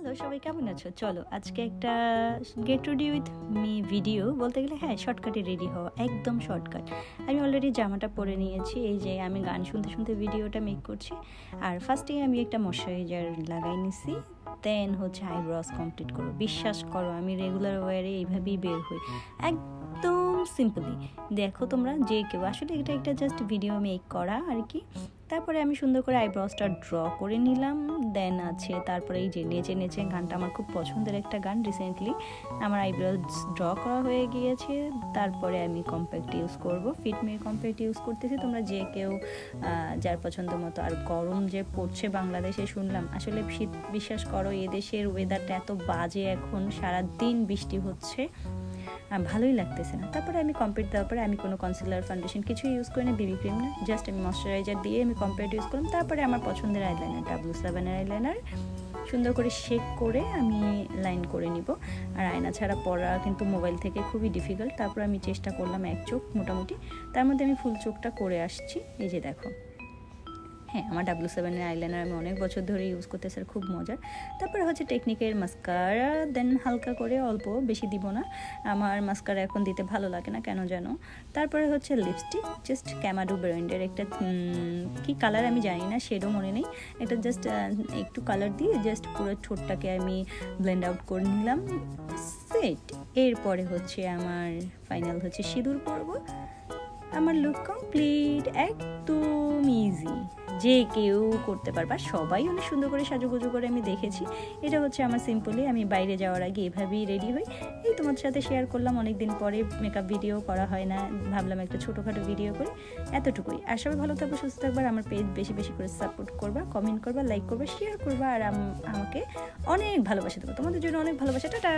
Hello সবাই কেমন আছো? চলো আজকে একটা get ready with me video বলতে গেলে হ্যাঁ শর্টকাটে রেডি হওয়া, একদম শর্টকাট। আমি অলরেডি জামাটা পরে নিয়েছি, এই যে আমি গান শুনতে শুনতে ভিডিওটা মেক করছি। আর ফার্স্টেই আমি একটা ময়শ্চারাইজার লাগাই নিছি, দেন হচ্ছে আইব্রোস কমপ্লিট করবো। বিশ্বাস করো আমি রেগুলার ওয়ারে এইভাবেই বের হই, একদম সিম্পলি। দেখো তোমরা যে কেউ, আসলে এটা একটা জাস্ট ভিডিও মেক করা আর কি। তারপরে আমি সুন্দর করে আইব্রোসটা ড্র করে নিলাম। দেন আছে তারপরে এই যে নেচে নেচে, গানটা আমার খুব পছন্দের একটা গান, রিসেন্টলি আমার আইব্রোস ড্র করা হয়ে গিয়েছে। তারপরে আমি কম্প্যাক্ট ইউজ করব, ফিটমির কম্প্যাক্ট ইউজ করতেছি। তোমরা যে কেউ যার পছন্দ মতো। আর গরম যে পড়ছে বাংলাদেশে শুনলাম, আসলে শীত, বিশ্বাস করো এদেশের ওয়েদারটা এত বাজে, এখন সারাদিন বৃষ্টি হচ্ছে, ভালোই লাগতেছে না। তারপরে আমি কমপ্লিট দেওয়ার পরে আমি কোনো কনসিলার ফাউন্ডেশন কিছু ইউজ করি না, বিবি ক্রিম না, জাস্ট আমি ময়শ্চারাইজার দিয়ে আমি কমপ্লিট ইউজ করলাম। তারপরে আমার পছন্দের আইলাইনার, W7 আইলাইনার সুন্দর করে শেক করে আমি লাইন করে নিব। আর আয়না ছাড়া পড়া কিন্তু মোবাইল থেকে খুবই ডিফিকাল্ট। তারপর আমি চেষ্টা করলাম এক চোখ মোটামুটি, তার মধ্যে আমি ফুল চোখটা করে আসছি। এই যে দেখো, হ্যাঁ আমার W7 আইলাইনার আমি অনেক বছর ধরে ইউজ করতেছি, খুব মজার। তারপরে হচ্ছে টেকনিকের মাস্কারা, দেন হালকা করে, অল্প, বেশি দিব না, আমার মাস্কারা এখন দিতে ভালো লাগে না কেন যেন। তারপরে হচ্ছে লিপস্টিক, জাস্ট ক্যামাডো ব্র্যান্ডের একটা কি কালার আমি জানি না, শেডও মনে নেই, একটা জাস্ট একটু কালার দিয়ে জাস্ট পুরো ঠোঁটটাকে আমি ব্লেন্ড আউট করে নিলাম, সেট। এরপরে হচ্ছে আমার ফাইনাল হচ্ছে সিঁদুর পরব। আমার লুক কমপ্লিট, একদম ইজি, যে কেউ করতে পারবা, সবাই অনেক সুন্দর করে সাজুগুজু করে আমি দেখেছি। এটা হচ্ছে আমার সিম্পলি, আমি বাইরে যাওয়ার আগে এভাবেই রেডি হই। এই তোমার সাথে শেয়ার করলাম, অনেকদিন পরে মেকআপ ভিডিও করা হয় না, ভাবলাম একটা ছোটোখাটো ভিডিও করি, এতটুকুই। আর সবাই ভালো থাকবে, সুস্থ থাকবে, আর আমার পেজ বেশি বেশি করে সাপোর্ট করবা, কমেন্ট করবা, লাইক করবা, শেয়ার করবা, আর আমাকে অনেক ভালোবাসা দেবো। তোমাদের জন্য অনেক ভালোবাসা, টাটা।